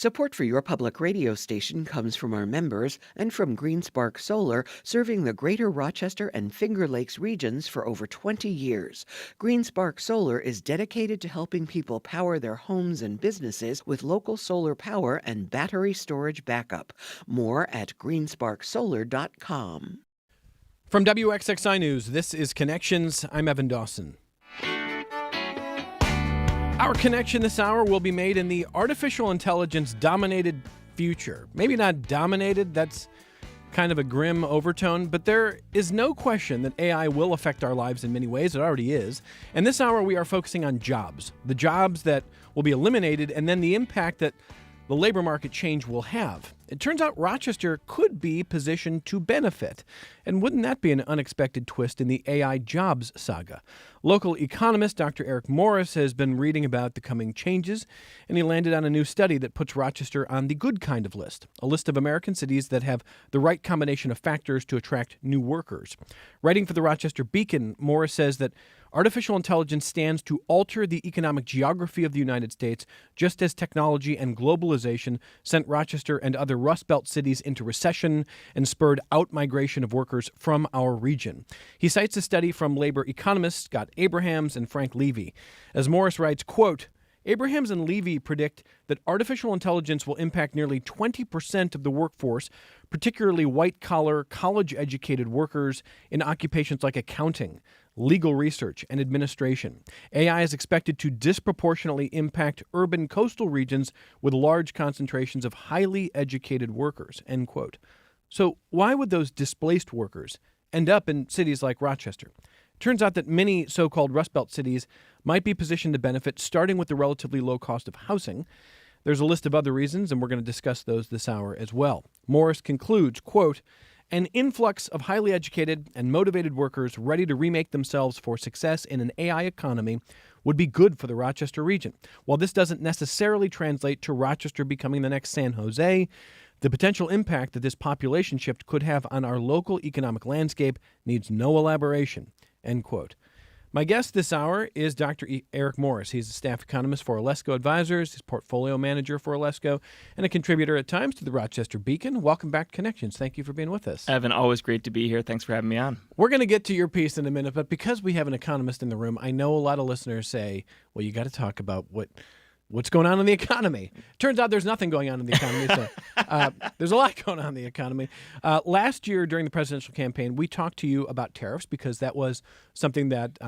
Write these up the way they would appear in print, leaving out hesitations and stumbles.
Support for your public radio station comes from our members and from GreenSpark Solar, serving the greater Rochester and Finger Lakes regions for over 20 years. GreenSpark Solar is dedicated to helping people power their homes and businesses with local solar power and battery storage backup. More at greensparksolar.com. From WXXI News, this is Connections. I'm Evan Dawson. Our connection this hour will be made in the artificial intelligence-dominated future. Maybe not dominated, that's kind of a grim overtone, but there is no question that AI will affect our lives in many ways. It already is. And this hour we are focusing on jobs, the jobs that will be eliminated, and then the impact that the labor market change will have. It turns out Rochester could be positioned to benefit. And wouldn't that be an unexpected twist in the AI jobs saga? Local economist Dr. Eric Morris has been reading about the coming changes, and he landed on a new study that puts Rochester on the good kind of list, a list of American cities that have the right combination of factors to attract new workers. Writing for the Rochester Beacon, Morris says that artificial intelligence stands to alter the economic geography of the United States, just as technology and globalization sent Rochester and other Rust Belt cities into recession and spurred out-migration of workers from our region. He cites a study from labor economists Scott Abrahams and Frank Levy. As Morris writes, quote, Abrahams and Levy predict that artificial intelligence will impact nearly 20% of the workforce, particularly white-collar, college-educated workers in occupations like accounting, legal research, and administration. AI is expected to disproportionately impact urban coastal regions with large concentrations of highly educated workers, end quote. So why would those displaced workers end up in cities like Rochester? Turns out that many so-called Rust Belt cities might be positioned to benefit, starting with the relatively low cost of housing. There's a list of other reasons, and we're going to discuss those this hour as well. Morris concludes, quote, an influx of highly educated and motivated workers ready to remake themselves for success in an AI economy would be good for the Rochester region. While this doesn't necessarily translate to Rochester becoming the next San Jose, the potential impact that this population shift could have on our local economic landscape needs no elaboration, end quote. My guest this hour is Dr. Eric Morris. He's a staff economist for Alesco Advisors, he's portfolio manager for Alesco, and a contributor at times to the Rochester Beacon. Welcome back to Connections. Thank you for being with us. Evan, always great to be here. Thanks for having me on. We're going to get to your piece in a minute, but because we have an economist in the room, I know a lot of listeners say, well, you got to talk about what's going on in the economy. Turns out there's nothing going on in the economy. So there's a lot going on in the economy. Last year during the presidential campaign, we talked to you about tariffs because that was something that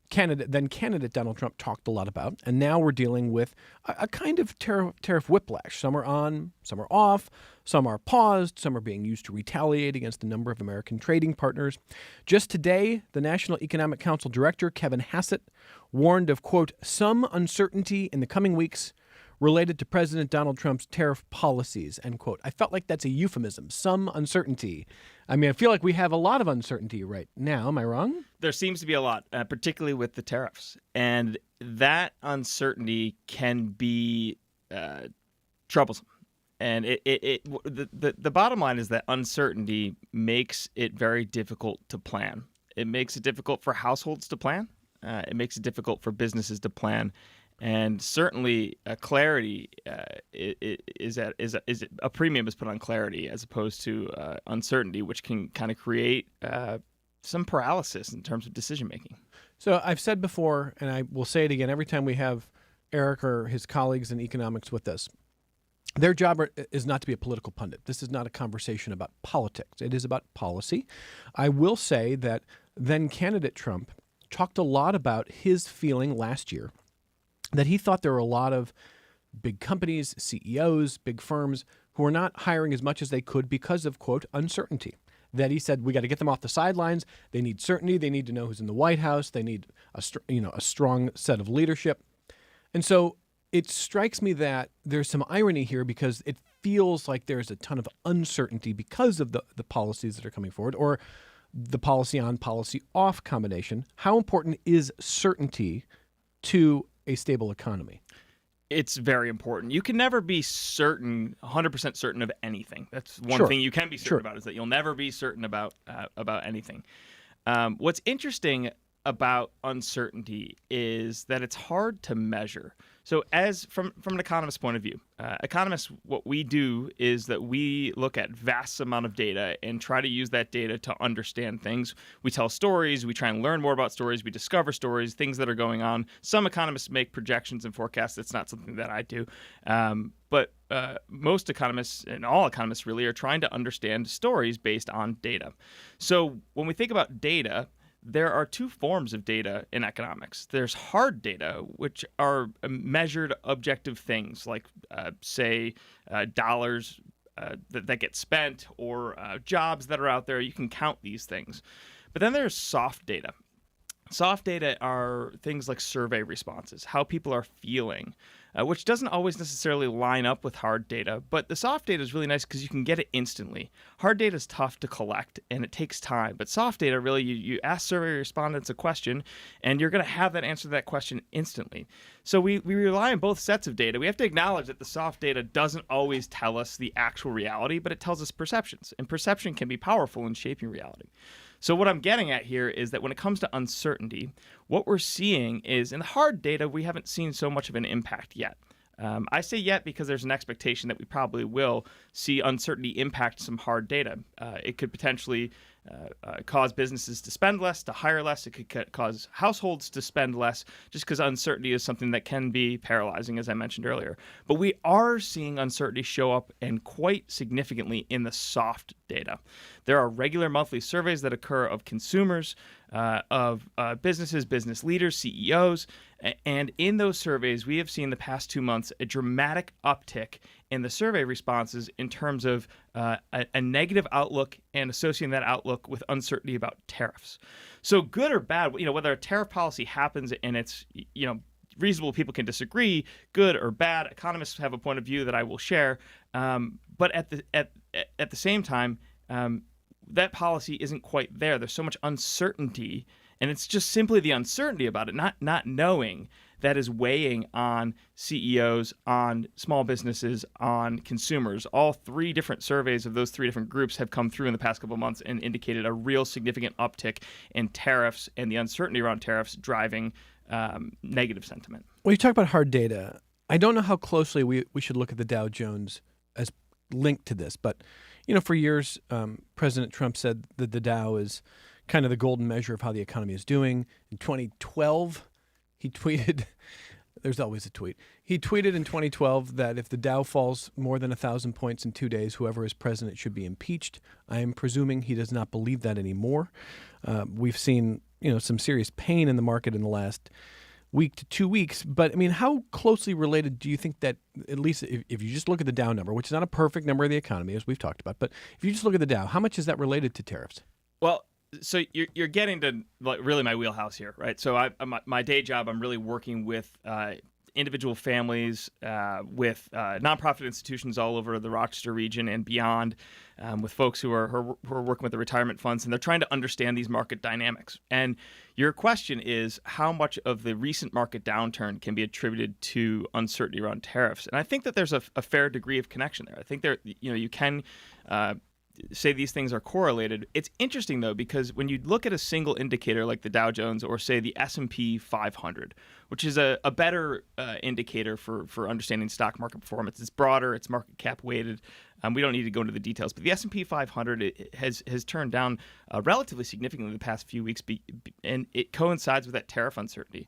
candidate Donald Trump talked a lot about. And now we're dealing with a kind of tariff whiplash. Some are on, some are off, some are paused, some are being used to retaliate against a number of American trading partners. Just today, the National Economic Council Director, Kevin Hassett, warned of, quote, some uncertainty in the coming weeks related to President Donald Trump's tariff policies, end quote. I felt like that's a euphemism, some uncertainty. I mean, I feel like we have a lot of uncertainty right now. Am I wrong? There seems to be a lot, particularly with the tariffs. And that uncertainty can be troublesome. And the bottom line is that uncertainty makes it very difficult to plan. It makes it difficult for households to plan. It makes it difficult for businesses to plan. And certainly, clarity is a premium is put on clarity as opposed to uncertainty, which can kind of create some paralysis in terms of decision making. So I've said before, and I will say it again every time we have Eric or his colleagues in economics with us. Their job is not to be a political pundit. This is not a conversation about politics. It is about policy. I will say that then candidate Trump talked a lot about his feeling last year that he thought there were a lot of big companies, CEOs, big firms who are not hiring as much as they could because of, quote, uncertainty. That he said, we got to get them off the sidelines. They need certainty. They need to know who's in the White House. They need a strong set of leadership. And so it strikes me that there's some irony here because it feels like there's a ton of uncertainty because of the policies that are coming forward or the policy on, policy off combination. How important is certainty to a stable economy? It's very important. You can never be certain, 100% certain of anything. That's one thing you can be certain about is that you'll never be certain about anything. What's interesting about uncertainty is that it's hard to measure. So, as from an economist's point of view, economists, what we do is that we look at vast amount of data and try to use that data to understand things. We tell stories, we try and learn more about stories, we discover stories, things that are going on. Some economists make projections and forecasts. That's not something that I do. But most economists, and all economists really, are trying to understand stories based on data. So when we think about data, there are two forms of data in economics. There's hard data, which are measured objective things like, say, dollars that get spent, or jobs that are out there. You can count these things. But then there's soft data. Soft data are things like survey responses, how people are feeling, which doesn't always necessarily line up with hard data. But the soft data is really nice because you can get it instantly. Hard data is tough to collect and it takes time. But soft data, really, you ask survey respondents a question and you're going to have that answer to that question instantly. So we rely on both sets of data. We have to acknowledge that the soft data doesn't always tell us the actual reality, but it tells us perceptions. And perception can be powerful in shaping reality. So what I'm getting at here is that when it comes to uncertainty, what we're seeing is in the hard data, we haven't seen so much of an impact yet. I say yet because there's an expectation that we probably will see uncertainty impact some hard data. It could potentially cause businesses to spend less, to hire less. It could cause households to spend less, just because uncertainty is something that can be paralyzing, as I mentioned earlier. But we are seeing uncertainty show up, and quite significantly, in the soft data. There are regular monthly surveys that occur of consumers, of businesses, business leaders, CEOs, and in those surveys, we have seen the past 2 months a dramatic uptick in the survey responses in terms of a negative outlook and associating that outlook with uncertainty about tariffs. So good or bad, whether a tariff policy happens and it's, reasonable people can disagree, good or bad, economists have a point of view that I will share. But at the same time, that policy isn't quite there. There's so much uncertainty, and it's just simply the uncertainty about it, not knowing, that is weighing on CEOs, on small businesses, on consumers. All three different surveys of those three different groups have come through in the past couple of months and indicated a real significant uptick in tariffs and the uncertainty around tariffs driving negative sentiment. When you talk about hard data, I don't know how closely we should look at the Dow Jones as linked to this, but for years, President Trump said that the Dow is kind of the golden measure of how the economy is doing. In 2012, he tweeted, there's always a tweet. He tweeted in 2012 that if the Dow falls more than 1,000 points in 2 days, whoever is president should be impeached. I am presuming he does not believe that anymore. We've seen, some serious pain in the market in the last week to 2 weeks. But, how closely related do you think that, at least if you just look at the Dow number, which is not a perfect number of the economy, as we've talked about, but if you just look at the Dow, how much is that related to tariffs? Well, so you're getting to really my wheelhouse here, right? So my day job, I'm really working with individual families, with nonprofit institutions all over the Rochester region and beyond, with folks who are working with the retirement funds, and they're trying to understand these market dynamics. And your question is how much of the recent market downturn can be attributed to uncertainty around tariffs? And I think that there's a fair degree of connection there. I think you can say these things are correlated. It's interesting, though, because when you look at a single indicator like the Dow Jones or, say, the S&P 500, which is a better indicator for understanding stock market performance, it's broader, it's market cap weighted. We don't need to go into the details, but the S&P 500 has turned down relatively significantly the past few weeks, and it coincides with that tariff uncertainty.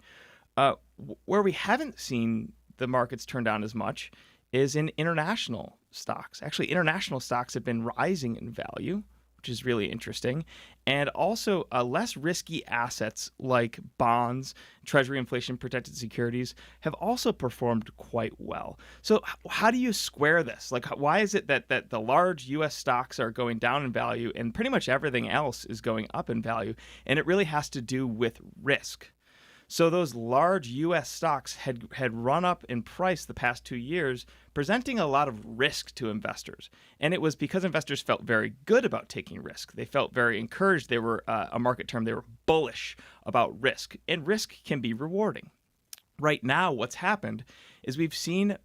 Where we haven't seen the markets turn down as much is in international stocks. Actually, international stocks have been rising in value, which is really interesting. And also less risky assets like bonds, Treasury inflation protected securities have also performed quite well. So how do you square this? Why is it that the large U.S. stocks are going down in value and pretty much everything else is going up in value? And it really has to do with risk. So those large U.S. stocks had run up in price the past 2 years, presenting a lot of risk to investors. And it was because investors felt very good about taking risk. They felt very encouraged. They were, a market term, they were bullish about risk. And risk can be rewarding. Right now, what's happened is we've seen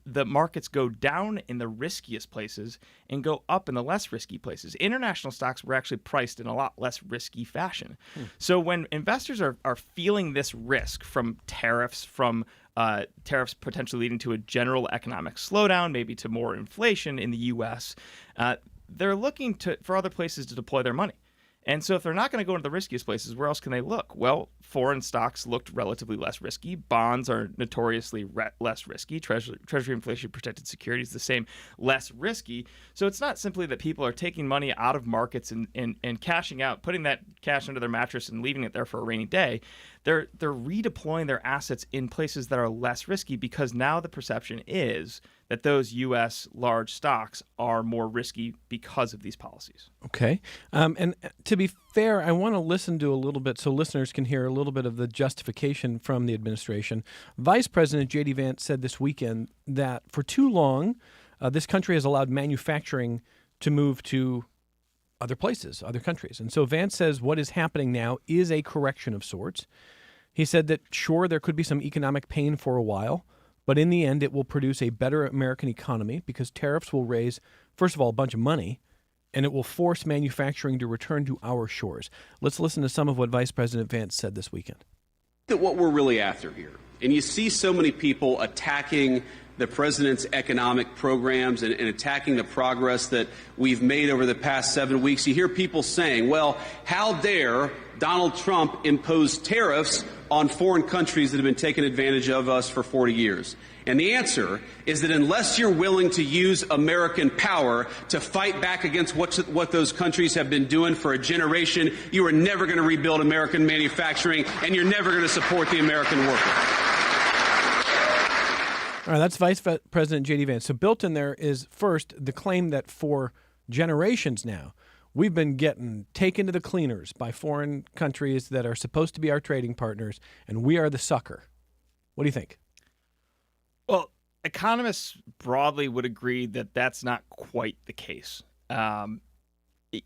the markets go down in the riskiest places and go up in the less risky places. International stocks were actually priced in a lot less risky fashion. So when investors are feeling this risk from tariffs, tariffs potentially leading to a general economic slowdown, maybe to more inflation in the U.S., they're looking for other places to deploy their money. And so if they're not going to go into the riskiest places, where else can they look? Well, foreign stocks looked relatively less risky. Bonds are notoriously less risky. Treasury inflation protected securities, the same, less risky. So it's not simply that people are taking money out of markets and cashing out, putting that cash under their mattress and leaving it there for a rainy day. They're redeploying their assets in places that are less risky because now the perception is that those U.S. large stocks are more risky because of these policies. Okay. And to be fair, I want to listen to a little bit so listeners can hear a little bit of the justification from the administration. Vice President J.D. Vance said this weekend that for too long, this country has allowed manufacturing to move to other places, other countries. And so Vance says what is happening now is a correction of sorts. He said that, sure, there could be some economic pain for a while, but in the end, it will produce a better American economy because tariffs will raise, first of all, a bunch of money, and it will force manufacturing to return to our shores. Let's listen to some of what Vice President Vance said this weekend. That what we're really after here, and you see so many people attacking the president's economic programs and attacking the progress that we've made over the past 7 weeks. You hear people saying, well, how dare Donald Trump impose tariffs on foreign countries that have been taking advantage of us for 40 years? And the answer is that unless you're willing to use American power to fight back against what those countries have been doing for a generation, you are never going to rebuild American manufacturing, and you're never going to support the American worker. All right, that's Vice President J.D. Vance. So built in there is, first, the claim that for generations now, we've been getting taken to the cleaners by foreign countries that are supposed to be our trading partners, and we are the sucker. What do you think? Well, economists broadly would agree that that's not quite the case.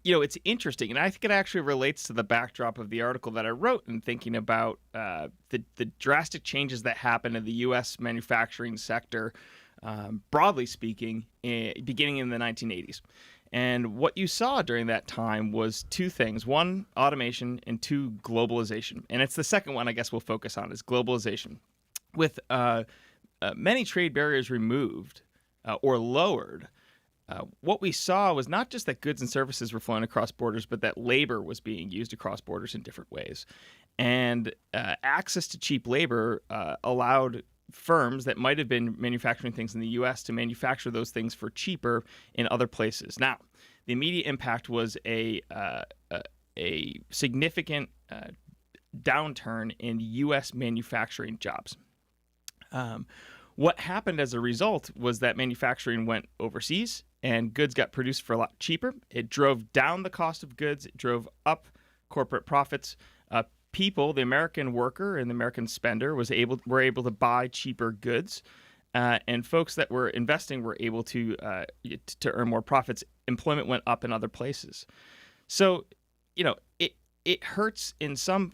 It's interesting, and I think it actually relates to the backdrop of the article that I wrote in thinking about the drastic changes that happened in the U.S. manufacturing sector, broadly speaking, beginning in the 1980s. And what you saw during that time was two things. One, automation, and two, globalization. And it's the second one I guess we'll focus on is globalization. With many trade barriers removed or lowered, what we saw was not just that goods and services were flowing across borders, but that labor was being used across borders in different ways. And access to cheap labor allowed firms that might have been manufacturing things in the U.S. to manufacture those things for cheaper in other places. Now, the immediate impact was a significant downturn in U.S. manufacturing jobs. What happened as a result was that manufacturing went overseas and goods got produced for a lot cheaper. It drove down the cost of goods. It drove up corporate profits. People, the American worker and the American spender, were able to buy cheaper goods, and folks that were investing were able to earn more profits. Employment went up in other places. So, it hurts in some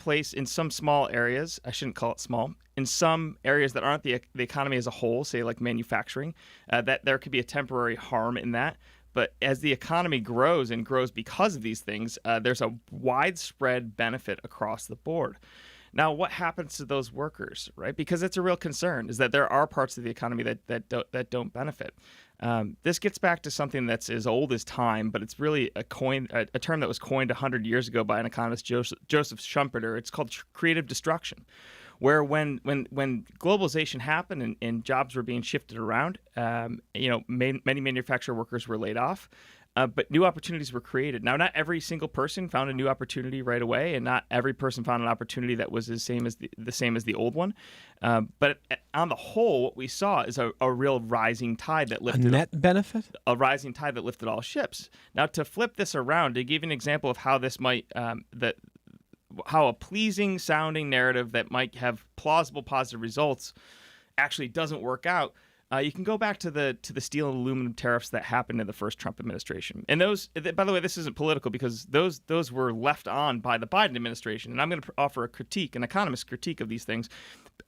small areas. I shouldn't call it small. In some areas that aren't the economy as a whole, say like manufacturing, that there could be a temporary harm in that. But as the economy grows and grows because of these things, there's a widespread benefit across the board. Now, what happens to those workers, right? Because it's a real concern, is that there are parts of the economy that don't benefit. This gets back to something that's as old as time, but it's really a term that was coined 100 years ago by an economist, Joseph Schumpeter. It's called creative destruction, where when globalization happened and jobs were being shifted around, many manufacturer workers were laid off, but new opportunities were created. Now, not every single person found a new opportunity right away, and not every person found an opportunity that was the same as the old one. But on the whole, what we saw is a real rising tide that lifted a net benefit, a rising tide that lifted all ships. Now, to flip this around, to give you an example of how this might how a pleasing sounding narrative that might have plausible positive results actually doesn't work out, you can go back to the steel and aluminum tariffs that happened in the first Trump administration. And those, by the way, this isn't political because those were left on by the Biden administration. And I'm going to offer an economist critique of these things.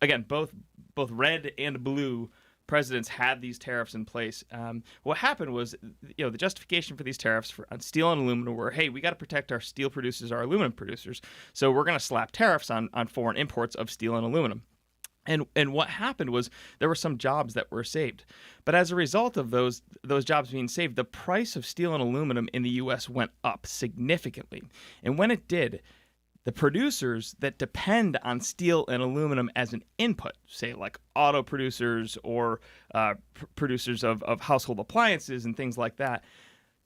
Again, both red and blue presidents had these tariffs in place, what happened was, the justification for these tariffs on steel and aluminum were, hey, we got to protect our steel producers, our aluminum producers, so we're going to slap tariffs on foreign imports of steel and aluminum. And what happened was there were some jobs that were saved. But as a result of those jobs being saved, the price of steel and aluminum in the U.S. went up significantly. And when it did, the producers that depend on steel and aluminum as an input, say like auto producers or producers of household appliances and things like that,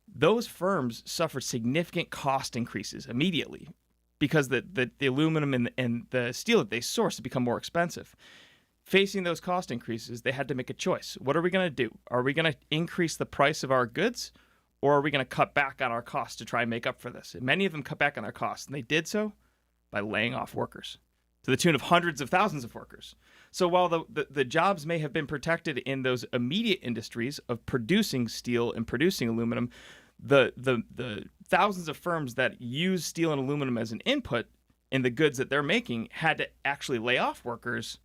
those firms suffered significant cost increases immediately, because the aluminum and the steel that they source had become more expensive. Facing those cost increases, they had to make a choice. What are we going to do? Are we going to increase the price of our goods, or are we going to cut back on our costs to try and make up for this? And many of them cut back on their costs, and they did so by laying off workers to the tune of hundreds of thousands of workers. So while the jobs may have been protected in those immediate industries of producing steel and producing aluminum, the thousands of firms that use steel and aluminum as an input in the goods that they're making had to actually lay off workers.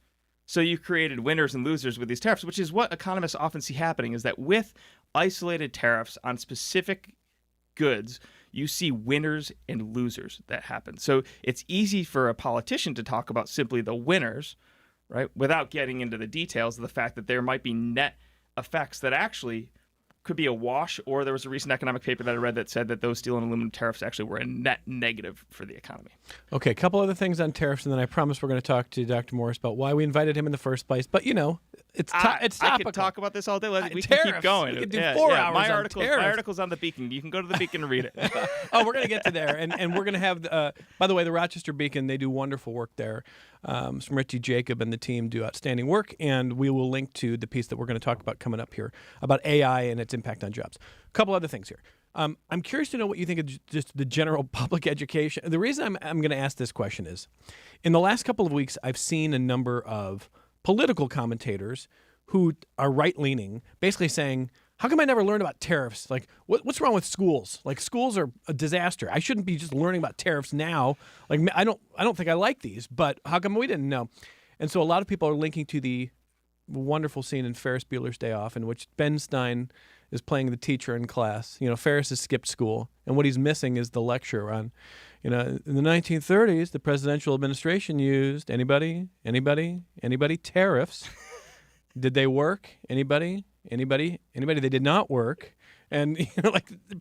So you created winners and losers with these tariffs, which is what economists often see happening, is that with isolated tariffs on specific goods, you see winners and losers that happen. So it's easy for a politician to talk about simply the winners, right, without getting into the details of the fact that there might be net effects that actually could be a wash, or there was a recent economic paper that I read that said that those steel and aluminum tariffs actually were a net negative for the economy. Okay, a couple other things on tariffs, and then I promise we're going to talk to Dr. Morris about why we invited him in the first place. But, it's topical. I could talk about this all day. We Tariffs. can keep going. We could do 4 hours my on article's tariffs. on the Beacon. You can go to the Beacon and read it. Oh, we're going to get to there. And we're going to have, by the way, the Rochester Beacon, they do wonderful work there. Some Richie Jacob and the team do outstanding work, and we will link to the piece that we're going to talk about coming up here about AI and its impact on jobs. A couple other things here. I'm curious to know what you think of just the general public education. The reason I'm going to ask this question is, in the last couple of weeks, I've seen a number of political commentators who are right-leaning basically saying, how come I never learned about tariffs? Like, what's wrong with schools? Like, schools are a disaster. I shouldn't be just learning about tariffs now. Like, I don't think I like these, but how come we didn't know? And so a lot of people are linking to the wonderful scene in Ferris Bueller's Day Off in which Ben Stein is playing the teacher in class. Ferris has skipped school, and what he's missing is the lecture on, in the 1930s, the presidential administration used anybody tariffs. Did they work? Anybody? They did not work. And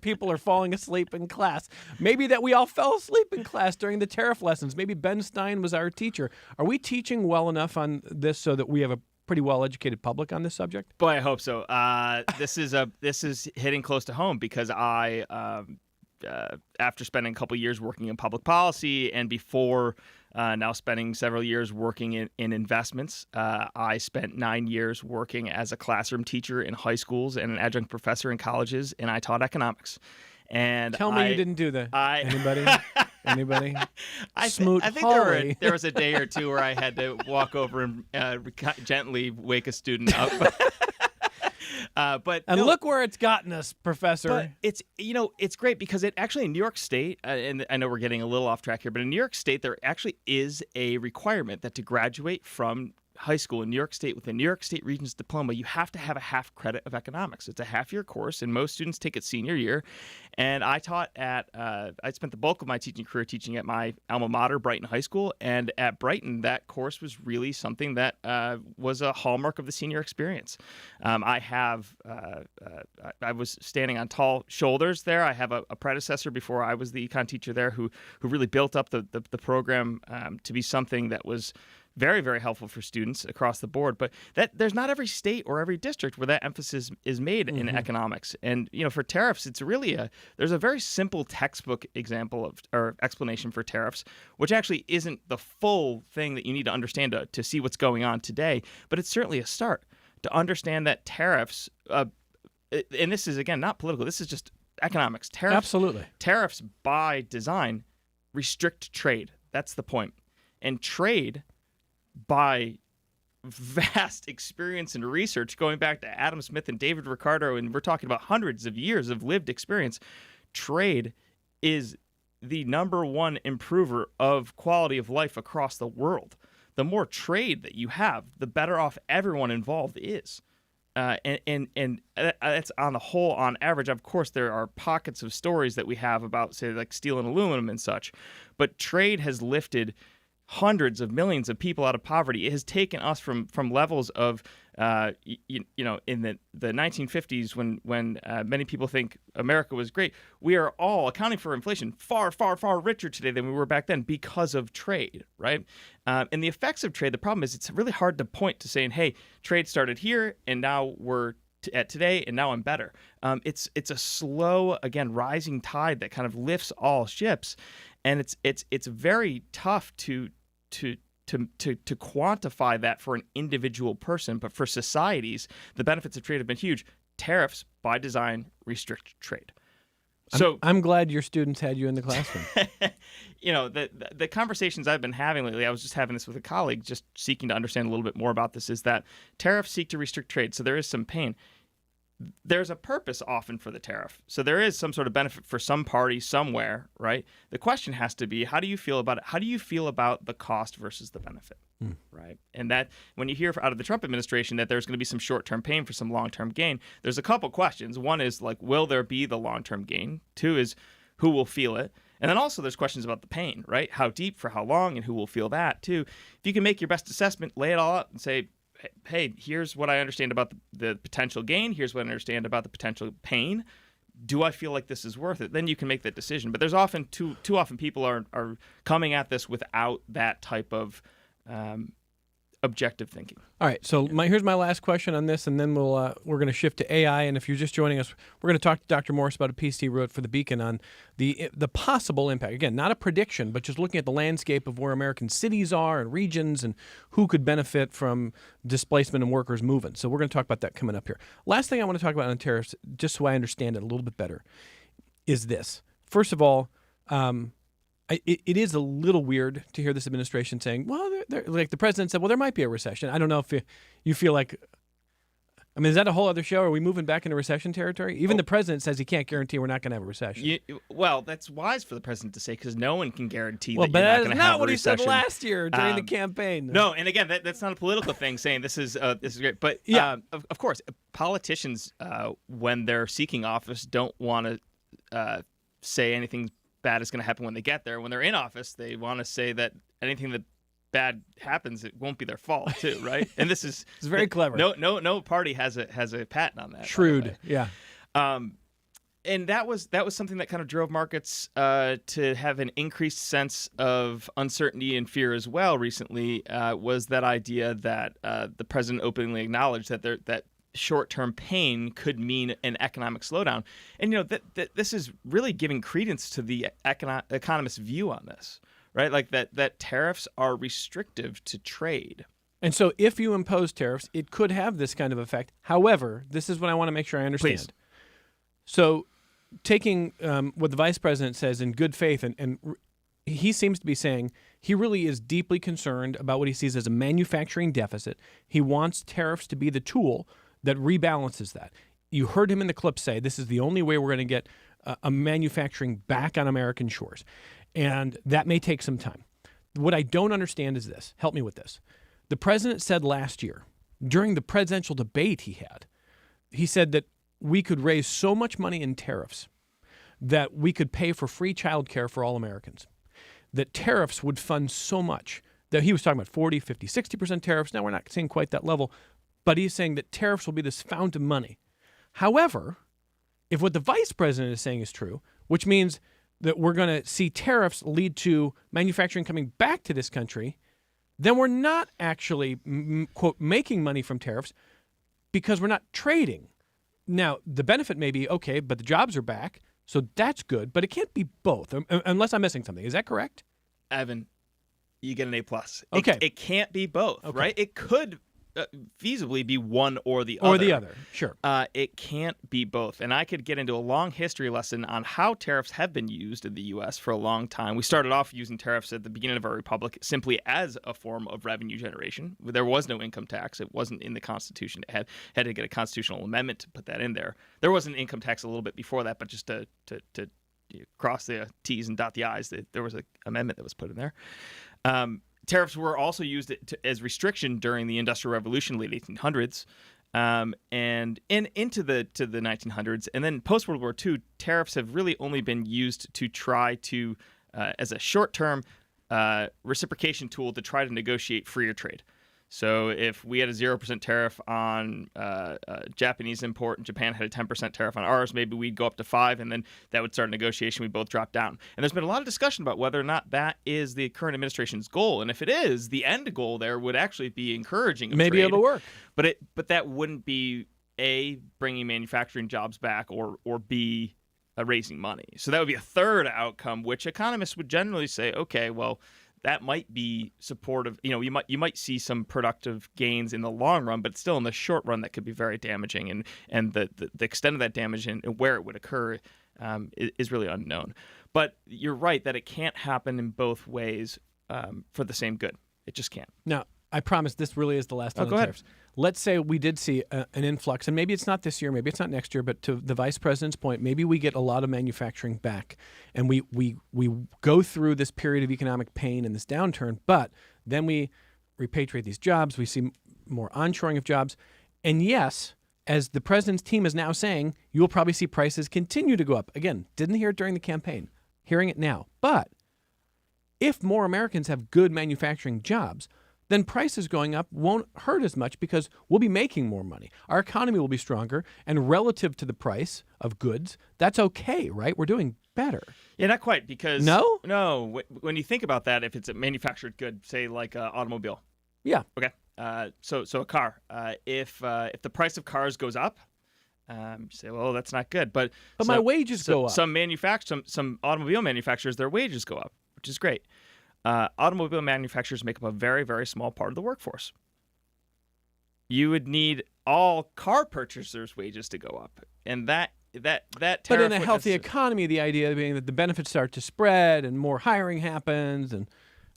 people are falling asleep in class. Maybe that we all fell asleep in class during the tariff lessons. Maybe Ben Stein was our teacher. Are we teaching well enough on this so that we have a pretty well-educated public on this subject? Boy, I hope so. This is hitting close to home because I, after spending a couple years working in public policy and before now spending several years working in investments, I spent 9 years working as a classroom teacher in high schools and an adjunct professor in colleges, and I taught economics. And tell me you didn't do that. Anybody? Smoot I think there was a day or two where I had to walk over and gently wake a student up. Look where it's gotten us, Professor. But it's great because it actually in New York State, and I know we're getting a little off track here, but in New York State there actually is a requirement that to graduate from high school in New York State with a New York State Regents diploma, you have to have a half credit of economics. It's a half-year course, and most students take it senior year. And I taught at I spent the bulk of my teaching career teaching at my alma mater, Brighton High School, and at Brighton, that course was really something that was a hallmark of the senior experience. I was standing on tall shoulders there. I have a predecessor before I was the econ teacher there who really built up the program to be something that was very, very helpful for students across the board. But there's not every state or every district where that emphasis is made in economics. And for tariffs, it's really there's a very simple textbook example or explanation for tariffs, which actually isn't the full thing that you need to understand to see what's going on today. But it's certainly a start to understand that tariffs, and this is again not political. This is just economics. Tariffs, absolutely. Tariffs by design restrict trade. That's the point. And trade, by vast experience and research going back to Adam Smith and David Ricardo, and we're talking about hundreds of years of lived experience, trade is the number one improver of quality of life across the world. The more trade that you have, the better off everyone involved is. And that's on the whole, on average. Of course, there are pockets of stories that we have about, say, like steel and aluminum and such, but trade has lifted hundreds of millions of people out of poverty. It has taken us from levels of, in the 1950s when many people think America was great. We are all, accounting for inflation, far, far, far richer today than we were back then because of trade, right? And the effects of trade, the problem is it's really hard to point to saying, hey, trade started here and now we're at today and now I'm better. It's a slow, again, rising tide that kind of lifts all ships. And it's very tough to quantify that for an individual person, but for societies, the benefits of trade have been huge. Tariffs, by design, restrict trade. So I'm glad your students had you in the classroom. The conversations I've been having lately, I was just having this with a colleague, just seeking to understand a little bit more about this, is that tariffs seek to restrict trade, so there is some pain. There's a purpose often for the tariff. So there is some sort of benefit for some party somewhere, right? The question has to be, how do you feel about it? How do you feel about the cost versus the benefit, right? And that when you hear out of the Trump administration that there's going to be some short-term pain for some long-term gain, there's a couple questions. One is like, will there be the long-term gain? Two is, who will feel it? And then also there's questions about the pain, right? How deep, for how long, and who will feel that too? If you can make your best assessment, lay it all out and say, hey, here's what I understand about the potential gain. Here's what I understand about the potential pain. Do I feel like this is worth it? Then you can make that decision. But there's often too often people are coming at this without that type of objective thinking. All right, so here's my last question on this, and then we're going to shift to AI. And if you're just joining us, we're going to talk to Dr. Morris about a piece he wrote for the Beacon on the possible impact. Again, not a prediction, but just looking at the landscape of where American cities are and regions and who could benefit from displacement and workers moving. So we're going to talk about that coming up here. Last thing I want to talk about on tariffs, just so I understand it a little bit better, is this. First of all, it is a little weird to hear this administration saying, well, like the president said, well, there might be a recession. I don't know if you feel like, I mean, is that a whole other show? Are we moving back into recession territory? Even the president says he can't guarantee we're not going to have a recession. Well, that's wise for the president to say because no one can guarantee well, that but you're not that going is to have not a what recession. He said last year during the campaign. No, and again, that's not a political thing saying this is great. But of course, politicians, when they're seeking office, don't want to say anything bad is going to happen when they get there. When they're in office, they want to say that anything that bad happens, it won't be their fault too, right? And this is it's very clever. No party has a patent on that. Shrewd, yeah. And that was something that kind of drove markets to have an increased sense of uncertainty and fear as well. Recently, was that idea that the president openly acknowledged that short-term pain could mean an economic slowdown. And, that this is really giving credence to the economist's view on this, right? Like that tariffs are restrictive to trade. And so if you impose tariffs, it could have this kind of effect. However, this is what I want to make sure I understand. Please. So taking what the vice president says in good faith, and he seems to be saying he really is deeply concerned about what he sees as a manufacturing deficit. He wants tariffs to be the tool that rebalances that. You heard him in the clip say this is the only way we're going to get a manufacturing back on American shores. And that may take some time. What I don't understand is this. Help me with this. The president said last year, during the presidential debate he said that we could raise so much money in tariffs that we could pay for free child care for all Americans. That tariffs would fund so much that he was talking about 40, 50, 60% tariffs. Now we're not seeing quite that level. But he's saying that tariffs will be this fount of money. However, if what the vice president is saying is true, which means that we're going to see tariffs lead to manufacturing coming back to this country, then we're not actually, quote, making money from tariffs because we're not trading. Now, the benefit may be, okay, but the jobs are back, so that's good, but it can't be both, unless I'm missing something. Is that correct? Evan, you get an A+. Okay. It can't be both, okay. Right? It could feasibly be one or the other. Or the other, sure. It can't be both. And I could get into a long history lesson on how tariffs have been used in the U.S. for a long time. We started off using tariffs at the beginning of our republic simply as a form of revenue generation. There was no income tax. It wasn't in the Constitution. It had to get a constitutional amendment to put that in there. There was an income tax a little bit before that, but just to cross the T's and dot the I's, there was an amendment that was put in there. Tariffs were also used as restriction during the Industrial Revolution, late 1800s. And into the 1900s, and then post World War II, tariffs have really only been used to try to as a short-term reciprocation tool to try to negotiate freer trade. So if we had a 0% tariff on Japanese import and Japan had a 10% tariff on ours, maybe we'd go up to 5%, and then that would start a negotiation. We both drop down. And there's been a lot of discussion about whether or not that is the current administration's goal. And if it is, the end goal there would actually be encouraging of Maybe trade. it'll work. But that wouldn't be A, bringing manufacturing jobs back, or B, raising money. So that would be a third outcome, which economists would generally say, okay, well, that might be supportive. You might see some productive gains in the long run, but still in the short run, that could be very damaging. And the extent of that damage and where it would occur is really unknown. But you're right that it can't happen in both ways for the same good. It just can't. Now, I promise this really is the last one. Go ahead. Tariffs. Let's say we did see an influx, and maybe it's not this year, maybe it's not next year, but to the vice president's point, maybe we get a lot of manufacturing back, and we go through this period of economic pain and this downturn, but then we repatriate these jobs, we see more onshoring of jobs, and yes, as the president's team is now saying, you will probably see prices continue to go up. Again, didn't hear it during the campaign, hearing it now. But if more Americans have good manufacturing jobs, then prices going up won't hurt as much because we'll be making more money. Our economy will be stronger, and relative to the price of goods, that's okay, right? We're doing better. Yeah, not quite, because No? When you think about that, if it's a manufactured good, say like an automobile, Yeah. okay, so a car, if the price of cars goes up, you say, well, that's not good. But my wages go up. Some automobile manufacturers, their wages go up, which is great. Automobile manufacturers make up a very, very small part of the workforce. You would need all car purchasers' wages to go up, and that tariff. But in a healthy economy, the idea being that the benefits start to spread and more hiring happens, and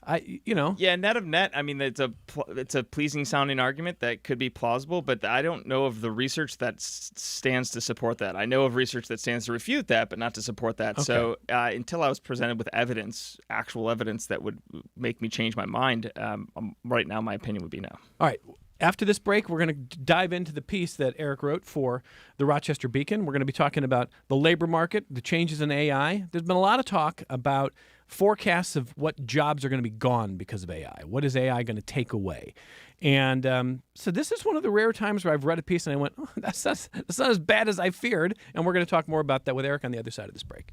Yeah, net of net, I mean, it's a pleasing sounding argument that could be plausible, but I don't know of the research that stands to support that. I know of research that stands to refute that, but not to support that. Okay. So until I was presented with actual evidence that would make me change my mind, right now my opinion would be no. All right. After this break, we're going to dive into the piece that Eric wrote for the Rochester Beacon. We're going to be talking about the labor market, the changes in AI. There's been a lot of talk about forecasts of what jobs are going to be gone because of AI. What is AI going to take away? And so this is one of the rare times where I've read a piece and I went, oh, that's not as bad as I feared. And we're going to talk more about that with Eric on the other side of this break.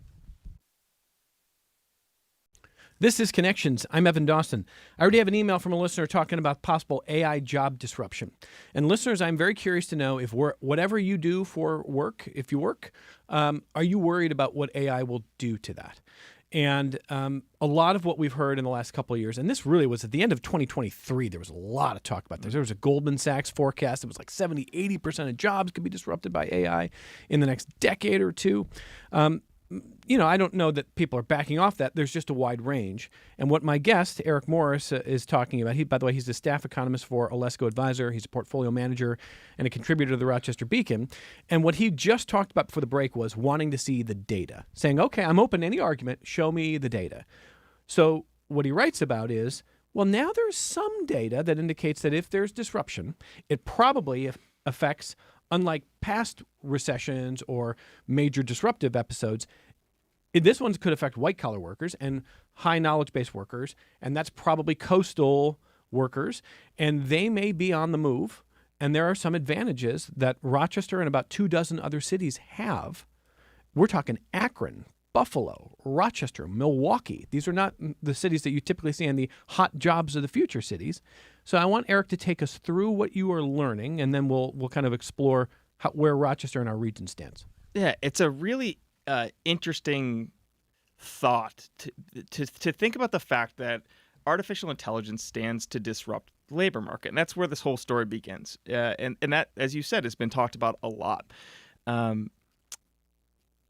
This is Connections. I'm Evan Dawson. I already have an email from a listener talking about possible AI job disruption. And listeners, I'm very curious to know if whatever you do for work, if you work, are you worried about what AI will do to that? And a lot of what we've heard in the last couple of years, and this really was at the end of 2023, there was a lot of talk about this. There was a Goldman Sachs forecast. It was like 70-80% of jobs could be disrupted by AI in the next decade or two. I don't know that people are backing off that. There's just a wide range. And what my guest, Eric Morris, is talking about, by the way, he's the staff economist for Alesco Advisor. He's a portfolio manager and a contributor to the Rochester Beacon. And what he just talked about before the break was wanting to see the data, saying, okay, I'm open to any argument. Show me the data. So what he writes about is, well, now there's some data that indicates that if there's disruption, it probably affects, unlike past recessions or major disruptive episodes, this one could affect white-collar workers and high knowledge-based workers, and that's probably coastal workers, and they may be on the move, and there are some advantages that Rochester and about 24 other cities have. We're talking Akron, Buffalo, Rochester, Milwaukee. These are not the cities that you typically see in the hot jobs of the future cities. So I want Eric to take us through what you are learning, and then we'll kind of explore where Rochester and our region stands. Yeah, it's a really interesting thought to think about the fact that artificial intelligence stands to disrupt the labor market, and that's where this whole story begins. And that, as you said, has been talked about a lot.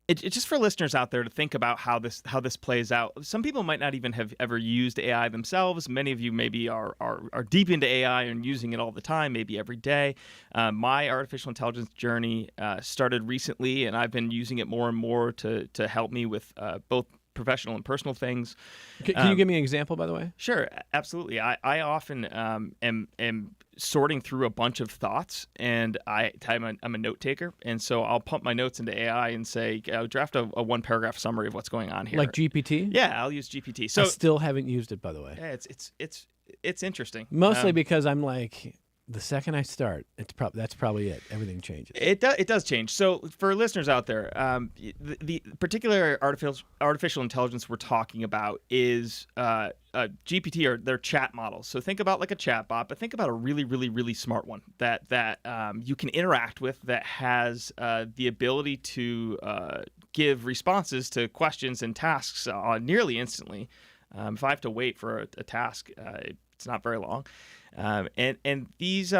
It's just for listeners out there to think about how this plays out. Some people might not even have ever used AI themselves. Many of you maybe are deep into AI and using it all the time, maybe every day. My artificial intelligence journey started recently, and I've been using it more and more to help me with both professional and personal things. Can you give me an example, by the way? Sure, absolutely. I often am sorting through a bunch of thoughts, and I'm a note taker, and so I'll pump my notes into AI and say, draft a one-paragraph summary of what's going on here. Like GPT? Yeah, I'll use GPT. So I still haven't used it, by the way. yeah, it's interesting. Mostly because I'm like, the second I start, that's probably it. Everything changes. It does change. So for listeners out there, the particular artificial intelligence we're talking about is GPT, or their chat models. So think about like a chat bot, but think about a really, really, really smart one that you can interact with, that has the ability to give responses to questions and tasks nearly instantly. If I have to wait for a task, it's not very long. And these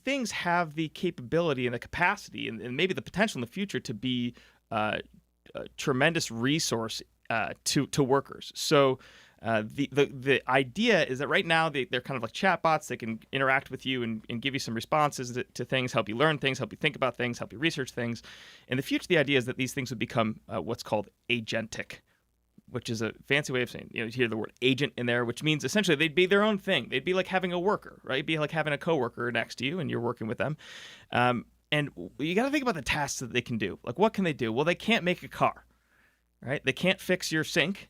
things have the capability and the capacity and maybe the potential in the future to be a tremendous resource to workers. So the idea is that right now they're kind of like chatbots. They can interact with you and give you some responses to things, help you learn things, help you think about things, help you research things. In the future, the idea is that these things would become what's called agentic, which is a fancy way of saying, you hear the word agent in there, which means essentially they'd be their own thing. They'd be like having a worker, right? It'd be like having a coworker next to you and you're working with them. And you got to think about the tasks that they can do. Like, what can they do? Well, they can't make a car, right? They can't fix your sink.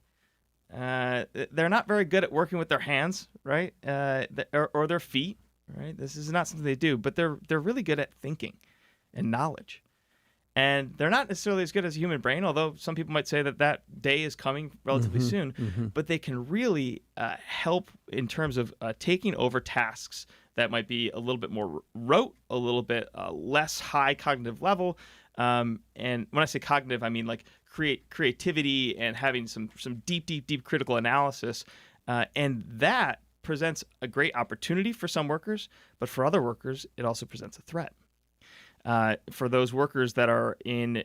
They're not very good at working with their hands, right? Or their feet, right? This is not something they do, but they're really good at thinking and knowledge. And they're not necessarily as good as a human brain, although some people might say that day is coming relatively soon. But they can really help in terms of taking over tasks that might be a little bit more rote, a little bit less high cognitive level. And when I say cognitive, I mean like creativity and having some deep critical analysis. And that presents a great opportunity for some workers, but for other workers, it also presents a threat. For those workers that are in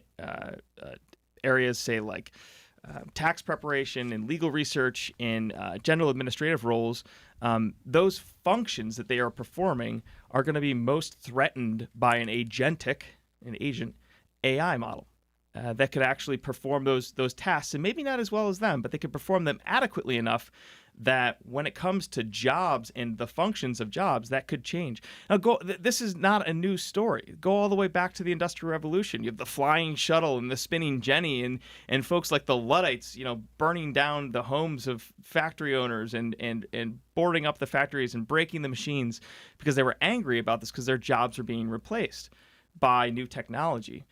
areas, say, like tax preparation and legal research, in general administrative roles, those functions that they are performing are going to be most threatened by an agent AI model that could actually perform those tasks, and maybe not as well as them, but they could perform them adequately enough that when it comes to jobs and the functions of jobs, that could change. Now, this is not a new story. Go all the way back to the Industrial Revolution. You have the flying shuttle and the spinning jenny, and folks like the Luddites, burning down the homes of factory owners and boarding up the factories and breaking the machines because they were angry about this because their jobs were being replaced by new technology.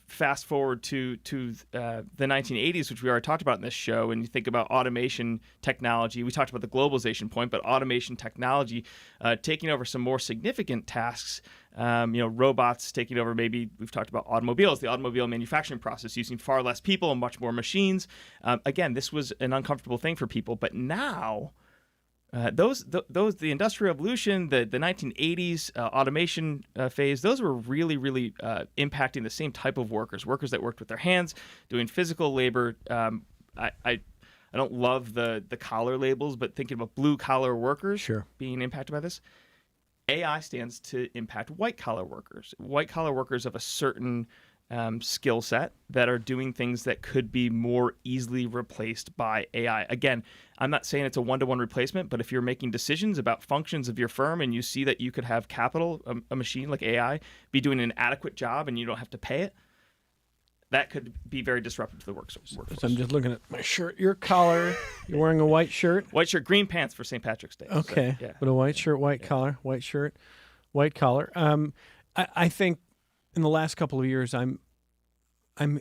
Fast forward to the 1980s, which we already talked about in this show, and you think about automation technology. We talked about the globalization point, but automation technology taking over some more significant tasks. Robots taking over. Maybe we've talked about automobiles, the automobile manufacturing process, using far less people and much more machines. Again, this was an uncomfortable thing for people, but now. The Industrial Revolution, the 1980s automation phase, those were really, really impacting the same type of workers that worked with their hands, doing physical labor. I don't love the collar labels, but thinking about blue collar workers being impacted by this. AI stands to impact white collar workers of a certain skill set that are doing things that could be more easily replaced by AI. Again, I'm not saying it's a one-to-one replacement, but if you're making decisions about functions of your firm and you see that you could have capital, a machine like AI, be doing an adequate job and you don't have to pay it, that could be very disruptive to the workforce. So I'm just looking at my shirt, your collar. You're wearing a white shirt? White shirt, green pants for St. Patrick's Day. Okay, so, yeah. But a white shirt, white collar, white shirt, white collar. I think in the last couple of years, I'm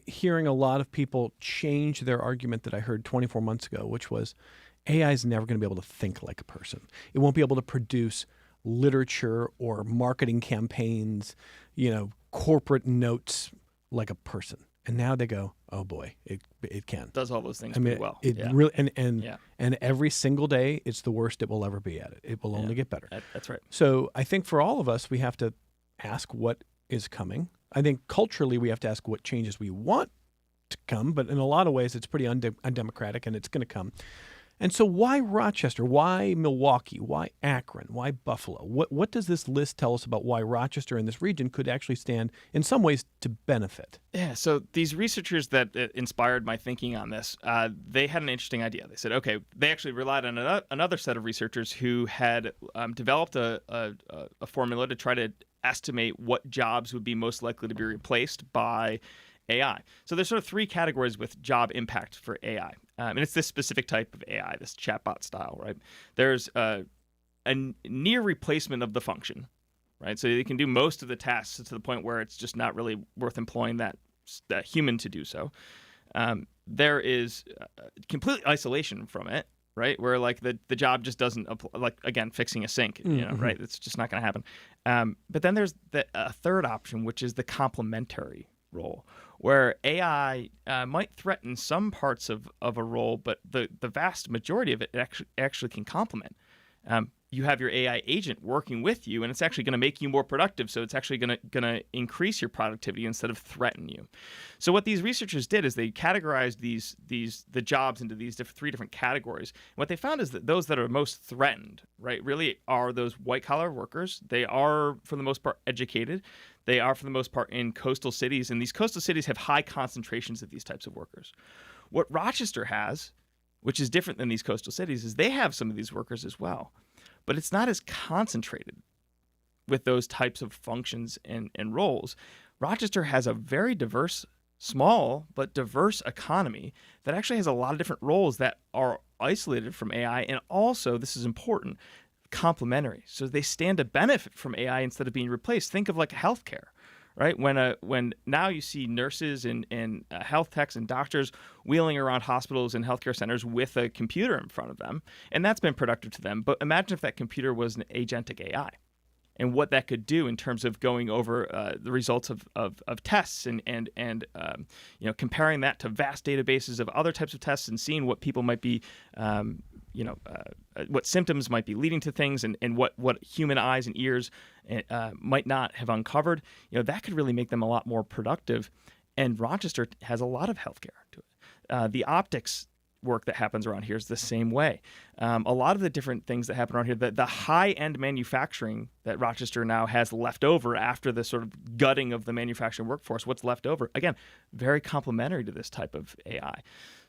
hearing a lot of people change their argument that I heard 24 months ago, which was AI is never going to be able to think like a person. It won't be able to produce literature or marketing campaigns, corporate notes like a person. And now they go, oh boy, it can. Does all those things pretty well. Really, and every single day, it's the worst it will ever be at it. It will only get better. That's right. So I think for all of us, we have to ask what is coming. I think culturally we have to ask what changes we want to come, but in a lot of ways it's pretty undemocratic and it's going to come. And so why Rochester? Why Milwaukee? Why Akron? Why Buffalo? What does this list tell us about why Rochester and this region could actually stand in some ways to benefit? Yeah, so these researchers that inspired my thinking on this, they had an interesting idea. They said, okay, they actually relied on another set of researchers who had developed a formula to try to estimate what jobs would be most likely to be replaced by AI. So there's sort of three categories with job impact for AI. And it's this specific type of AI, this chatbot style, right? There's a near replacement of the function, right? So they can do most of the tasks to the point where it's just not really worth employing that human to do so. There is complete isolation from it, right? Where like the job just doesn't apply, like again, fixing a sink, right? It's just not going to happen. But then there's a third option, which is the complementary role, where AI might threaten some parts of a role, but the vast majority of it actually can complement. You have your AI agent working with you, and it's actually going to make you more productive. So it's actually going to increase your productivity instead of threaten you. So what these researchers did is they categorized the jobs into these three different categories. And what they found is that those that are most threatened, right, really are those white collar workers. They are, for the most part, educated. They are, for the most part, in coastal cities, and these coastal cities have high concentrations of these types of workers. What Rochester has, which is different than these coastal cities, is they have some of these workers as well, but it's not as concentrated with those types of functions and roles. Rochester has a very diverse, small but diverse economy that actually has a lot of different roles that are isolated from AI, and also, this is important, complementary. So they stand to benefit from AI instead of being replaced. Think of like healthcare, right? When now you see nurses and health techs and doctors wheeling around hospitals and healthcare centers with a computer in front of them, and that's been productive to them. But imagine if that computer was an agentic AI, and what that could do in terms of going over the results of tests and comparing that to vast databases of other types of tests and seeing what people might be what symptoms might be leading to things, and what human eyes and ears might not have uncovered. That could really make them a lot more productive. And Rochester has a lot of healthcare to it. The optics work that happens around here is the same way. A lot of the different things that happen around here, the high-end manufacturing that Rochester now has left over after the sort of gutting of the manufacturing workforce, what's left over, again, very complementary to this type of AI.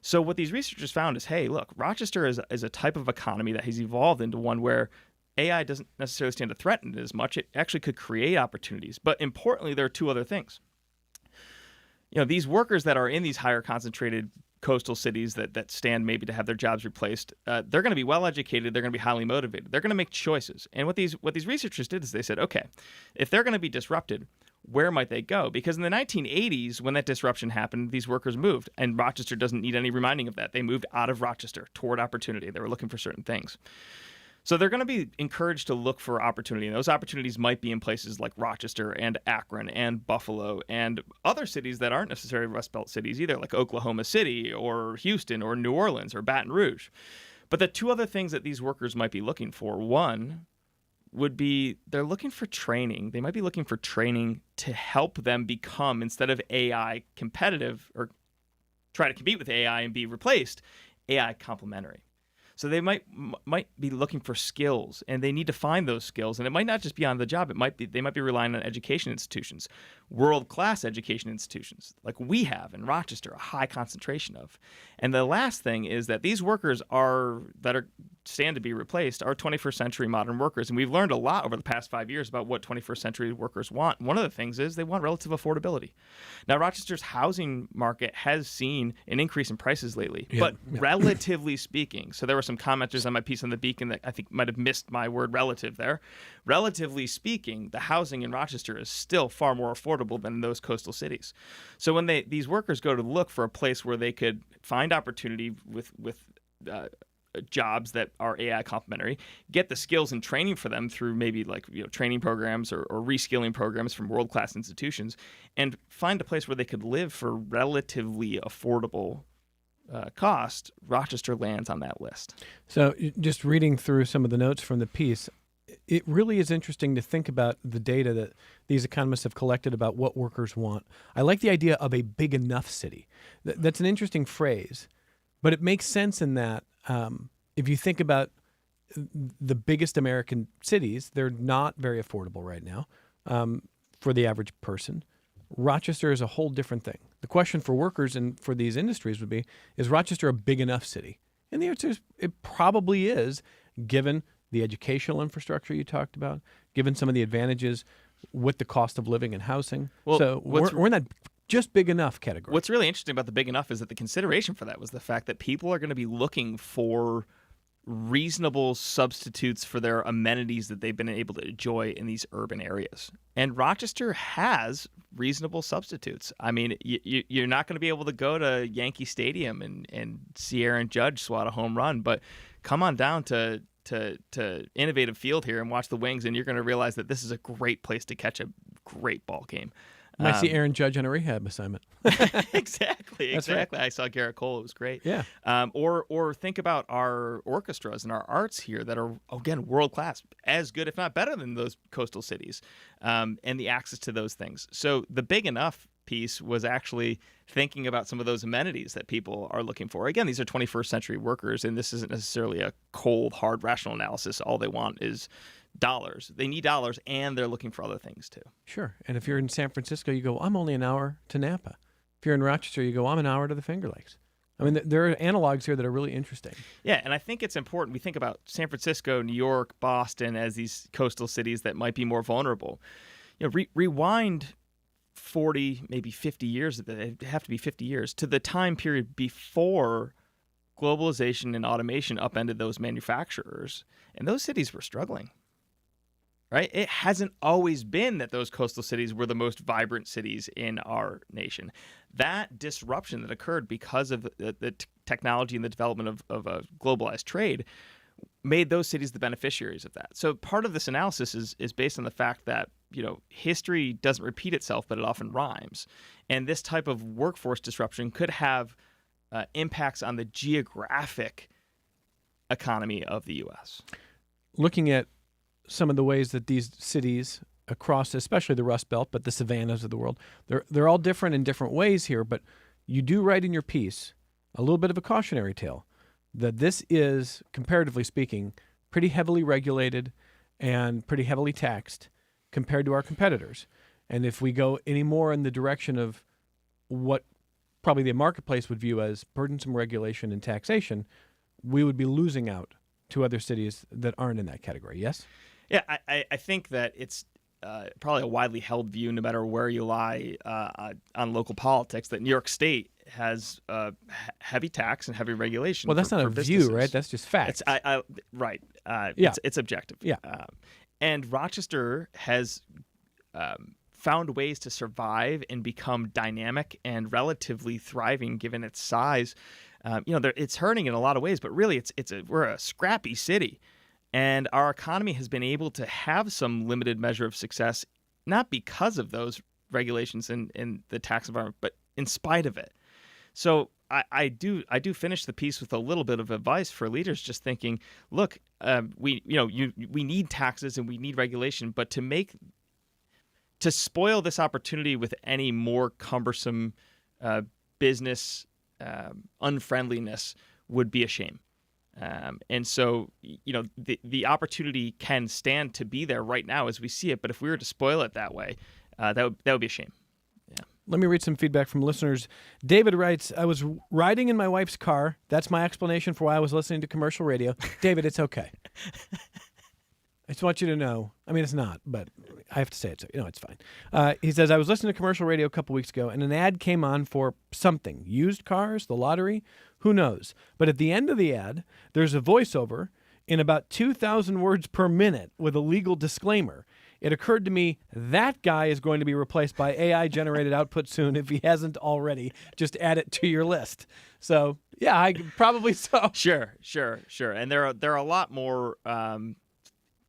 So what these researchers found is, hey, look, Rochester is a type of economy that has evolved into one where AI doesn't necessarily stand to threaten it as much. It actually could create opportunities. But importantly, there are two other things. These workers that are in these higher concentrated coastal cities that stand maybe to have their jobs replaced, they're going to be well educated. They're going to be highly motivated. They're going to make choices. And what these researchers did is they said, okay, if they're going to be disrupted, where might they go? Because in the 1980s, when that disruption happened, these workers moved, and Rochester doesn't need any reminding of that. They moved out of Rochester toward opportunity. They were looking for certain things. So they're going to be encouraged to look for opportunity, and those opportunities might be in places like Rochester and Akron and Buffalo and other cities that aren't necessarily Rust Belt cities either, like Oklahoma City or Houston or New Orleans or Baton Rouge. But the two other things that these workers might be looking for, one would be they're looking for training. They might be looking for training to help them become, instead of AI competitive or try to compete with AI and be replaced, AI complementary. So they might be looking for skills, and they need to find those skills. And it might not just be on the job. They might be relying on education institutions, world-class education institutions, like we have in Rochester, a high concentration of. And the last thing is that these workers stand to be replaced are 21st century modern workers. And we've learned a lot over the past 5 years about what 21st century workers want. One of the things is they want relative affordability. Now, Rochester's housing market has seen an increase in prices lately, but relatively speaking, so there were some commenters on my piece on the Beacon that I think might have missed my word relative there. Relatively speaking, the housing in Rochester is still far more affordable than in those coastal cities. So when these workers go to look for a place where they could find opportunity with jobs that are AI complementary, get the skills and training for them through maybe training programs or reskilling programs from world-class institutions, and find a place where they could live for relatively affordable cost, Rochester lands on that list. So just reading through some of the notes from the piece, it really is interesting to think about the data that these economists have collected about what workers want. I like the idea of a big enough city. That's an interesting phrase, but it makes sense in that if you think about the biggest American cities, they're not very affordable right now for the average person. Rochester is a whole different thing. The question for workers and for these industries would be, is Rochester a big enough city? And the answer is it probably is, given the educational infrastructure you talked about, given some of the advantages with the cost of living and housing. Well, so we're in that just big enough category. What's really interesting about the big enough is that the consideration for that was the fact that people are going to be looking for reasonable substitutes for their amenities that they've been able to enjoy in these urban areas. And Rochester has reasonable substitutes. I mean, you're not going to be able to go to Yankee Stadium and see Aaron Judge swat a home run, but come on down to Innovative Field here and watch the Wings, and you're going to realize that this is a great place to catch a great ball game. Might see Aaron Judge on a rehab assignment. Exactly. That's right. I saw Garrett Cole. It was great. Yeah. Or think about our orchestras and our arts here that are, again, world class, as good, if not better than those coastal cities, and the access to those things. So the big enough piece was actually thinking about some of those amenities that people are looking for. Again, these are 21st century workers, and this isn't necessarily a cold, hard, rational analysis. All they want is dollars. They need dollars, and they're looking for other things too. Sure. And if you're in San Francisco, you go, I'm only an hour to Napa. If you're in Rochester, you go, I'm an hour to the Finger Lakes. I mean, there are analogs here that are really interesting. Yeah, and I think it's important. We think about San Francisco, New York, Boston as these coastal cities that might be more vulnerable. You know, rewind 40, maybe 50 years, they have to be 50 years, to the time period before globalization and automation upended those manufacturers, and those cities were struggling. Right? It hasn't always been that those coastal cities were the most vibrant cities in our nation. That disruption that occurred because of the technology and the development of a globalized trade made those cities the beneficiaries of that. So part of this analysis is based on the fact that, you know, history doesn't repeat itself, but it often rhymes. And this type of workforce disruption could have impacts on the geographic economy of the U.S. Looking at some of the ways that these cities across, especially the Rust Belt, but the savannas of the world, they're all different in different ways here, but you do write in your piece a little bit of a cautionary tale that this is, comparatively speaking, pretty heavily regulated and pretty heavily taxed compared to our competitors. And if we go any more in the direction of what probably the marketplace would view as burdensome regulation and taxation, we would be losing out to other cities that aren't in that category, yes? Yeah, I think that it's probably a widely held view, no matter where you lie on local politics, that New York State has heavy tax and heavy regulation. Well, that's not a businesses. view, right? That's just facts. Right. Yeah. It's objective. Yeah. And Rochester has found ways to survive and become dynamic and relatively thriving given its size. It's hurting in a lot of ways, but really we're a scrappy city. And our economy has been able to have some limited measure of success, not because of those regulations and the tax environment, but in spite of it. So I do finish the piece with a little bit of advice for leaders, just thinking, look, we need taxes and we need regulation, but to spoil this opportunity with any more cumbersome business unfriendliness would be a shame. And so, the opportunity can stand to be there right now as we see it. But if we were to spoil it that way, that would be a shame. Yeah. Let me read some feedback from listeners. David writes, I was riding in my wife's car. That's my explanation for why I was listening to commercial radio. David, it's okay. I just want you to know. I mean, it's not, but I have to say it. So, it's fine. He says, I was listening to commercial radio a couple weeks ago, and an ad came on for something. Used cars, the lottery, who knows? But at the end of the ad, there's a voiceover in about 2,000 words per minute with a legal disclaimer. It occurred to me that guy is going to be replaced by AI-generated output soon if he hasn't already. Just add it to your list. So, yeah, probably so. Sure. And there are a lot more...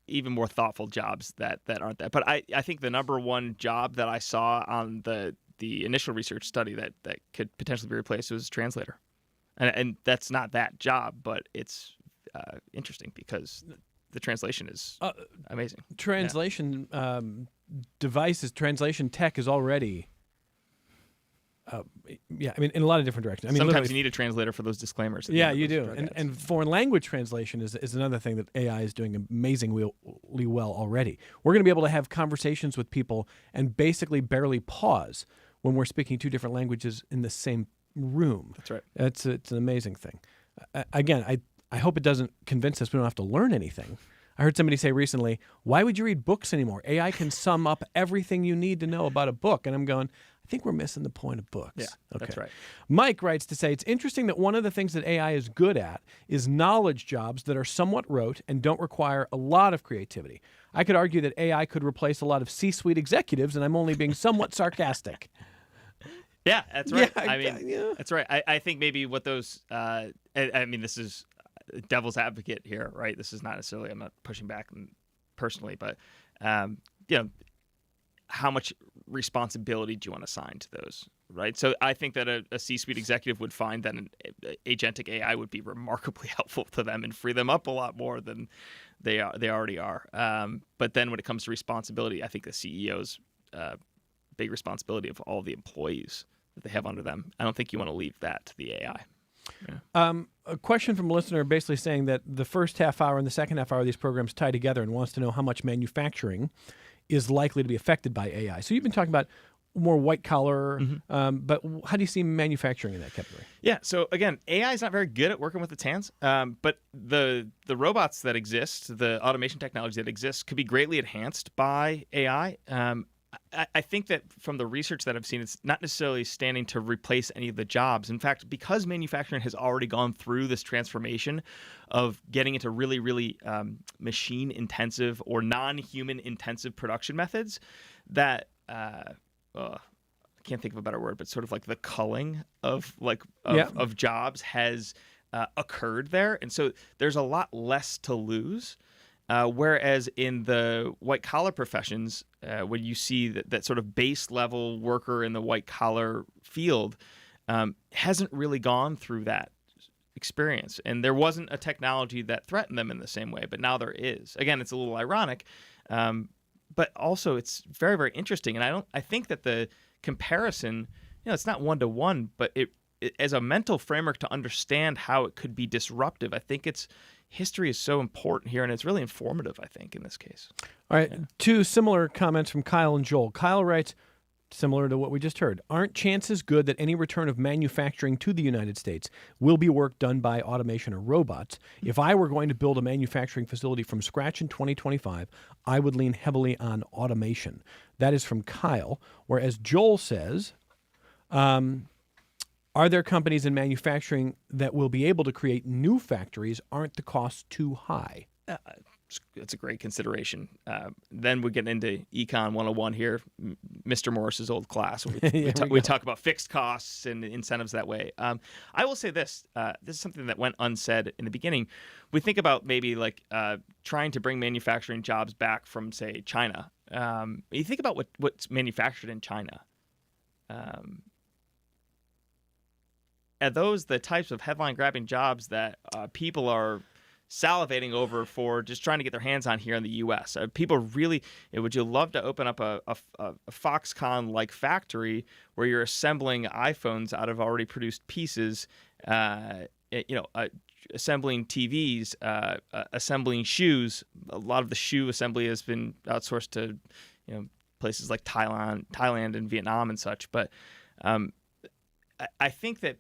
even more thoughtful jobs that aren't that. But I think the number one job that I saw on the initial research study that could potentially be replaced was translator. And that's not that job, but it's interesting because the translation is amazing. Translation devices, translation tech is already yeah, I mean, in a lot of different directions. I mean, Sometimes literally- you need a translator for those disclaimers. at the yeah, end of you those do. drug And, ads. and foreign language translation is another thing that AI is doing amazingly well already. We're going to be able to have conversations with people and basically barely pause when we're speaking two different languages in the same room. That's right. It's an amazing thing. Again, I hope it doesn't convince us we don't have to learn anything. I heard somebody say recently, why would you read books anymore? AI can sum up everything you need to know about a book. And I'm going, I think we're missing the point of books. Yeah, that's right. Mike writes to say, it's interesting that one of the things that AI is good at is knowledge jobs that are somewhat rote and don't require a lot of creativity. I could argue that AI could replace a lot of C-suite executives, and I'm only being somewhat sarcastic. Yeah, that's right. Yeah, I mean, yeah. that's right. I think maybe what those, I mean, this is devil's advocate here, right? This is not necessarily, I'm not pushing back personally, but, you know, how much responsibility do you want to assign to those, right? So I think that a C-suite executive would find that an agentic AI would be remarkably helpful to them and free them up a lot more than they already are. But then when it comes to responsibility, I think the CEO's big responsibility of all the employees that they have under them. I don't think you want to leave that to the AI. Yeah. A question from a listener basically saying that the first half hour and the second half hour of these programs tie together and wants to know how much manufacturing is likely to be affected by AI. So you've been talking about more white collar, but how do you see manufacturing in that category? Yeah. So again, AI is not very good at working with its hands, but the robots that exist, the automation technology that exists, could be greatly enhanced by AI. I think that from the research that I've seen, it's not necessarily standing to replace any of the jobs. In fact, because manufacturing has already gone through this transformation of getting into really, really machine-intensive or non-human intensive production methods, that I can't think of a better word, but sort of like the culling of jobs has occurred there, and so there's a lot less to lose. Whereas in the white-collar professions, when you see that sort of base-level worker in the white-collar field hasn't really gone through that experience. And there wasn't a technology that threatened them in the same way, but now there is. Again, it's a little ironic, but also it's very, very interesting. And I think that the comparison, it's not one-to-one, but it as a mental framework to understand how it could be disruptive, I think history is so important here, and it's really informative, I think, in this case. All right, two similar comments from Kyle and Joel. Kyle writes, similar to what we just heard, aren't chances good that any return of manufacturing to the United States will be work done by automation or robots? If I were going to build a manufacturing facility from scratch in 2025, I would lean heavily on automation. That is from Kyle, whereas Joel says, are there companies in manufacturing that will be able to create new factories? Aren't the costs too high? It's a great consideration. Then we get into Econ 101 here, Mr. Morris's old class. We talk about fixed costs and incentives that way. I will say this. This is something that went unsaid in the beginning. We think about maybe like trying to bring manufacturing jobs back from, say, China. You think about what's manufactured in China. Are those the types of headline-grabbing jobs that people are salivating over for just trying to get their hands on here in the U.S.? People really, would you love to open up a Foxconn-like factory where you're assembling iPhones out of already produced pieces, assembling TVs, assembling shoes? A lot of the shoe assembly has been outsourced to, places like Thailand and Vietnam and such. But I think that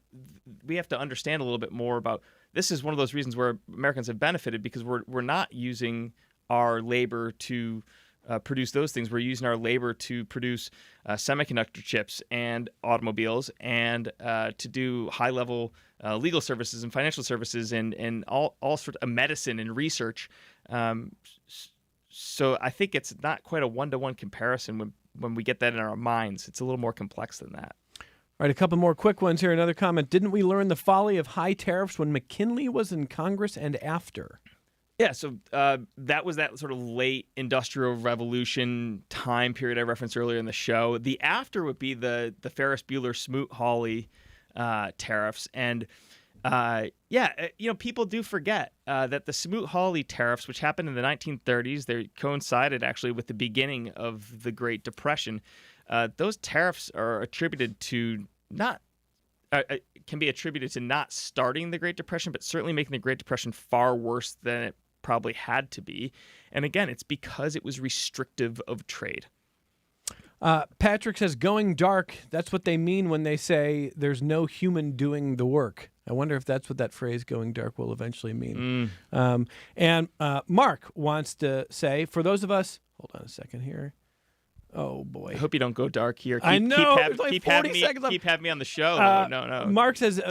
we have to understand a little bit more about this. Is one of those reasons where Americans have benefited, because we're not using our labor to produce those things. We're using our labor to produce semiconductor chips and automobiles, and to do high-level legal services and financial services and all sorts of medicine and research. So I think it's not quite a one-to-one comparison when we get that in our minds. It's a little more complex than that. All right, a couple more quick ones here. Another comment. Didn't we learn the folly of high tariffs when McKinley was in Congress and after? Yeah, so that was that sort of late Industrial Revolution time period I referenced earlier in the show. The after would be the Ferris Bueller Smoot-Hawley tariffs. And people do forget that the Smoot-Hawley tariffs, which happened in the 1930s, they coincided actually with the beginning of the Great Depression. Those tariffs are attributed to not can be attributed to not starting the Great Depression, but certainly making the Great Depression far worse than it probably had to be. And again, it's because it was restrictive of trade. Patrick says, going dark, that's what they mean when they say there's no human doing the work. I wonder if that's what that phrase going dark will eventually mean. And Mark wants to say, for those of us, hold on a second here. Oh, boy. I hope you don't go dark here. I know. Keep having me on the show. No. Mark says,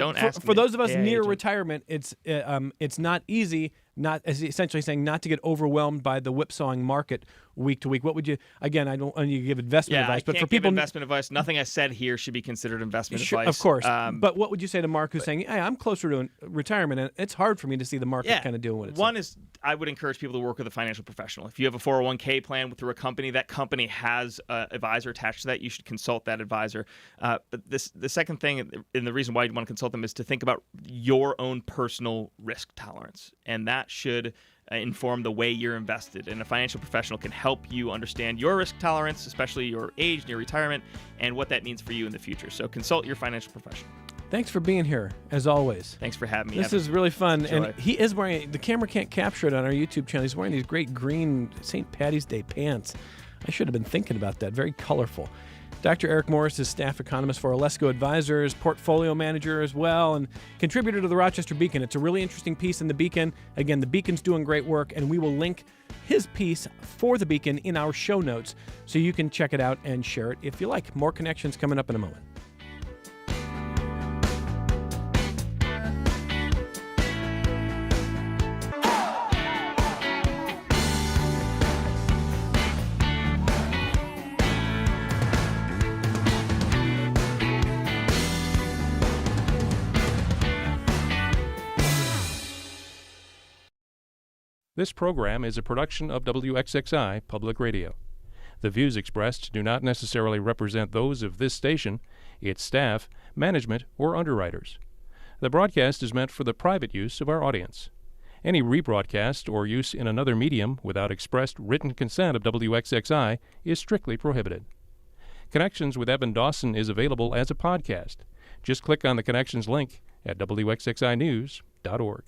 for those of us near agent. retirement, it's not easy, not as essentially saying not to get overwhelmed by the whipsawing market week to week. What would you, again, I don't want you to give investment advice, but I for can't give people. investment advice. Nothing I said here should be considered investment advice. Of course. But what would you say to Mark who's saying, hey, I'm closer to retirement, and it's hard for me to see the market kind of doing what it's One is, I would encourage people to work with a financial professional. If you have a 401k plan through a company, that company has an advisor attached to that. You should consult that advisor. But the second thing, and the reason why you want to consult them, is to think about your own personal risk tolerance. And that should inform the way you're invested. And a financial professional can help you understand your risk tolerance, especially your age and your retirement, and what that means for you in the future. So consult your financial professional. Thanks for being here, as always. Thanks for having me. This is really fun. Enjoy. And he is wearing, the camera can't capture it on our YouTube channel. He's wearing these great green St. Patty's Day pants. I should have been thinking about that. Very colorful. Dr. Eric Morris is staff economist for Alesco Advisors, portfolio manager as well, and contributor to the Rochester Beacon. It's a really interesting piece in the Beacon. Again, the Beacon's doing great work, and we will link his piece for the Beacon in our show notes so you can check it out and share it if you like. More connections coming up in a moment. This program is a production of WXXI Public Radio. The views expressed do not necessarily represent those of this station, its staff, management, or underwriters. The broadcast is meant for the private use of our audience. Any rebroadcast or use in another medium without expressed written consent of WXXI is strictly prohibited. Connections with Evan Dawson is available as a podcast. Just click on the Connections link at WXXInews.org.